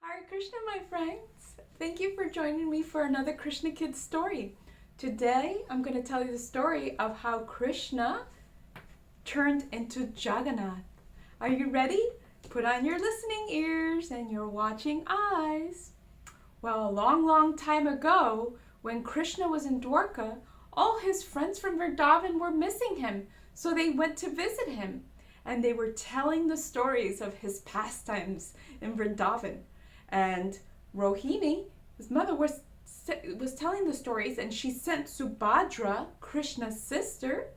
Hare Krishna, my friends. Thank you for joining me for another Krishna Kids story. Today, I'm going to tell you the story of how Krishna turned into Jagannath. Are you ready? Put on your listening ears and your watching eyes. Well, a long time ago, when Krishna was in Dwarka, all his friends from Vrindavan were missing him, so they went to visit him. And they were telling the stories of his pastimes in Vrindavan. And Rohini, his mother, was telling the stories, and she sent Subhadra, Krishna's sister.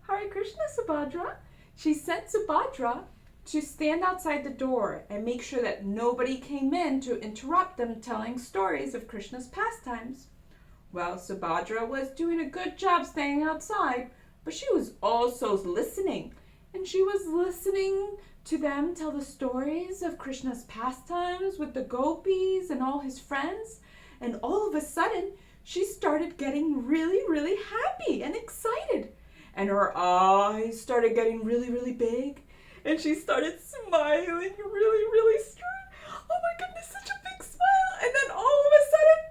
Hare Krishna, Subhadra. She sent Subhadra to stand outside the door and make sure that nobody came in to interrupt them telling stories of Krishna's pastimes. Well, Subhadra was doing a good job staying outside, but she was also listening. And she was listening to them tell the stories of Krishna's pastimes with the gopis and all his friends. And all of a sudden, she started getting really happy and excited. And her eyes started getting really big. And she started smiling really strong. Oh my goodness, such a big smile. And then all of a sudden,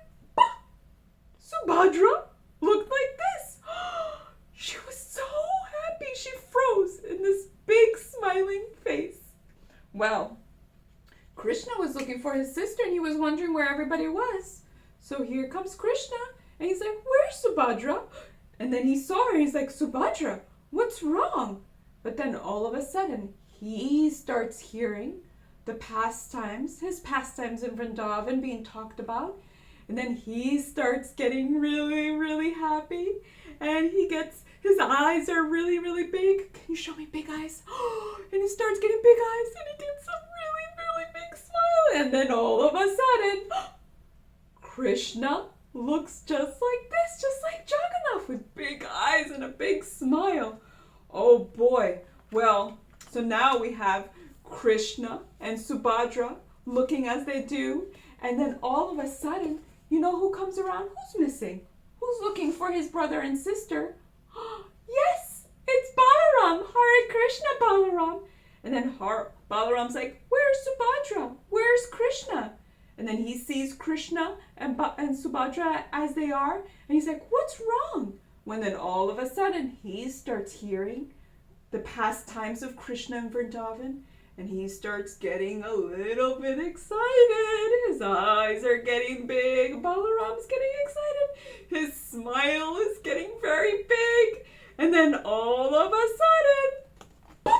Subhadra looked like this. She was so happy. She froze in this big smiling face. Well, Krishna was looking for his sister and he was wondering where everybody was. So here comes Krishna and he's like, "Where's Subhadra?" And then he saw her. He's like, "Subhadra, what's wrong?" But then all of a sudden he starts hearing the pastimes, his pastimes in Vrindavan being talked about. And then he starts getting really happy. And his eyes are really big. Can you show me big eyes? And he starts getting big eyes and he gets a really big smile. And then all of a sudden, Krishna looks just like this, just like Jagannath, with big eyes and a big smile. Oh boy. Well, so now we have Krishna and Subhadra looking as they do. And then all of a sudden, you know who comes around? Who's missing? Who's looking for his brother and sister? Yes, it's Balaram. Hare Krishna, Balaram. And then Balaram's like, "Where's Subhadra? Where's Krishna?" And then he sees Krishna and Subhadra as they are. And he's like, "What's wrong?" When then all of a sudden he starts hearing the pastimes of Krishna in Vrindavan. And he starts getting a little bit excited. His eyes are getting big. Balaram's getting excited. His smile is getting very big. And then all of a sudden,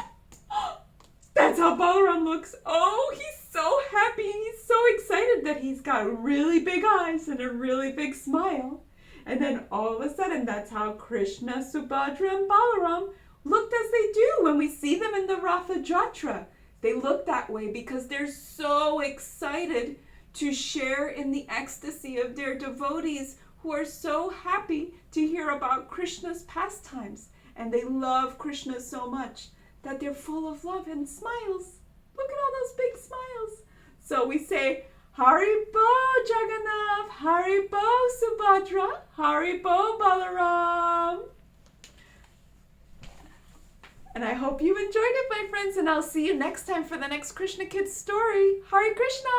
that's how Balaram looks. Oh, he's so happy and he's so excited that he's got really big eyes and a really big smile. And then all of a sudden, that's how Krishna, Subhadra, and Balaram looked as they do when we see them in the Ratha Jatra. They look that way because they're so excited to share in the ecstasy of their devotees who are so happy to hear about Krishna's pastimes. And they love Krishna so much that they're full of love and smiles. Look at all those big smiles. So we say, "Haribo Jagannath, Haribo Subhadra, Haribo Balaram." And I hope you enjoyed it, my friends, and I'll see you next time for the next Krishna Kids story. Hare Krishna!